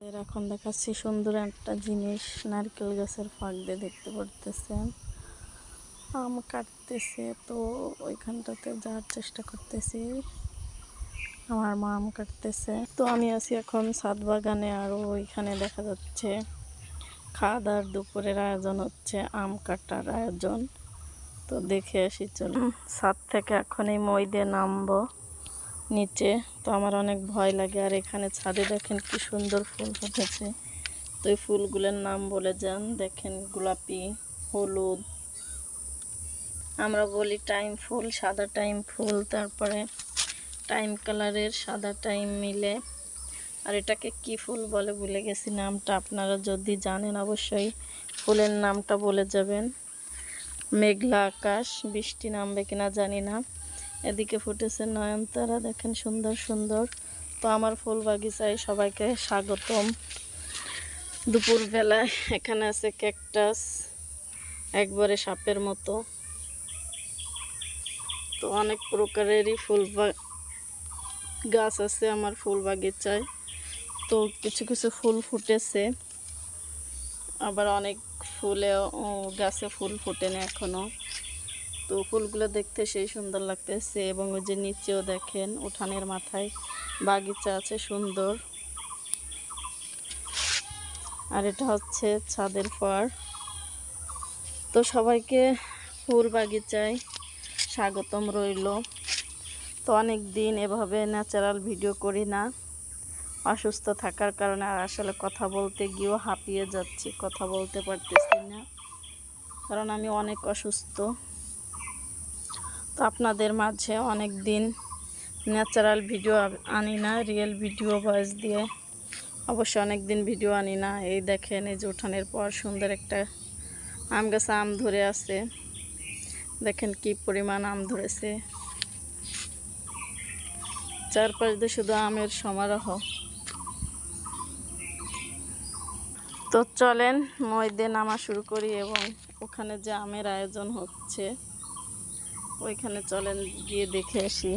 এখন দেখাচ্ছি সুন্দর একটা জিনিস, নারকেল গাছের ফাঁক দিয়ে দেখতে পারতেছেন আম কাটতেছে। তো ওইখানটাতে যাওয়ার চেষ্টা করতেছি, আমার মা আম কাটতেছে। তো আমি আছি এখন ছাদ বাগানে, আর ওইখানে দেখা যাচ্ছে খাওয়া দাওয়ার দুপুরের আয়োজন হচ্ছে, আম কাটার আয়োজন। তো দেখে আসি, চলো ছাদ থেকে এখন এই মই দিয়ে নামবো নিচে। তো আমার অনেক ভয় লাগে। আর এখানে ছাদে দেখেন কি সুন্দর ফুল ফুটেছে। তো এই ফুলগুলোর নাম বলে যান, দেখেন গোলাপি, হলুদ, আমরা বলি টাইম ফুল, সাদা টাইম ফুল, তারপরে টাইম কালারের সাদা টাইম মিলে। আর এটাকে কি ফুল বলে ভুলে গেছি নামটা, আপনারা যদি জানেন অবশ্যই ফুলের নামটা বলে যাবেন। মেঘলা আকাশ, বৃষ্টি নামবে কিনা জানি না। এদিকে ফুটেছে নয়নতারা, দেখেন সুন্দর সুন্দর। তো আমার ফুল বাগিচায় সবাইকে স্বাগতম। দুপুরবেলায় এখানে আছে ক্যাকটাস, একবারে সাপের মতো। তো অনেক প্রকারেরই ফুল গাছ আছে আমার ফুল বাগিচায়। তো কিছু কিছু ফুল ফুটেছে, আবার অনেক গাছে ফুল ফোটেনি এখনো। তো ফুলগুলো দেখতে সেই সুন্দর লাগতেছে। এবং ওই যে নিচেও দেখেন উঠানের মাথায় বাগিচা আছে সুন্দর। আর এটা হচ্ছে ছাদের পাড়। তো সবাইকে ফুল বাগিচায় স্বাগতম রইল। তো অনেক দিন এভাবে ন্যাচারাল ভিডিও করি না, অসুস্থ থাকার কারণে। আর আসলে কথা বলতে গিয়েও হাঁপিয়ে যাচ্ছি, কথা বলতে পারতেছি না, কারণ আমি অনেক অসুস্থ। তো আপনাদের মাঝে অনেক দিন ন্যাচারাল ভিডিও আনি না, রিয়েল ভিডিও ভয়েস দিয়ে অবশ্যই অনেক দিন ভিডিও আনি না। এই দেখেন, এই যে উঠানের পর সুন্দর একটা আম গাছে আম ধরে আছে, দেখেন কি পরিমাণ আম ধরেছে। চারপাশ দিয়ে শুধু আমের সমারোহ। তো চলেন মই দিয়ে নামা শুরু করি, এবং ওখানে যে আমের আয়োজন হচ্ছে ওইখানে চলেন গিয়ে দেখে আসি।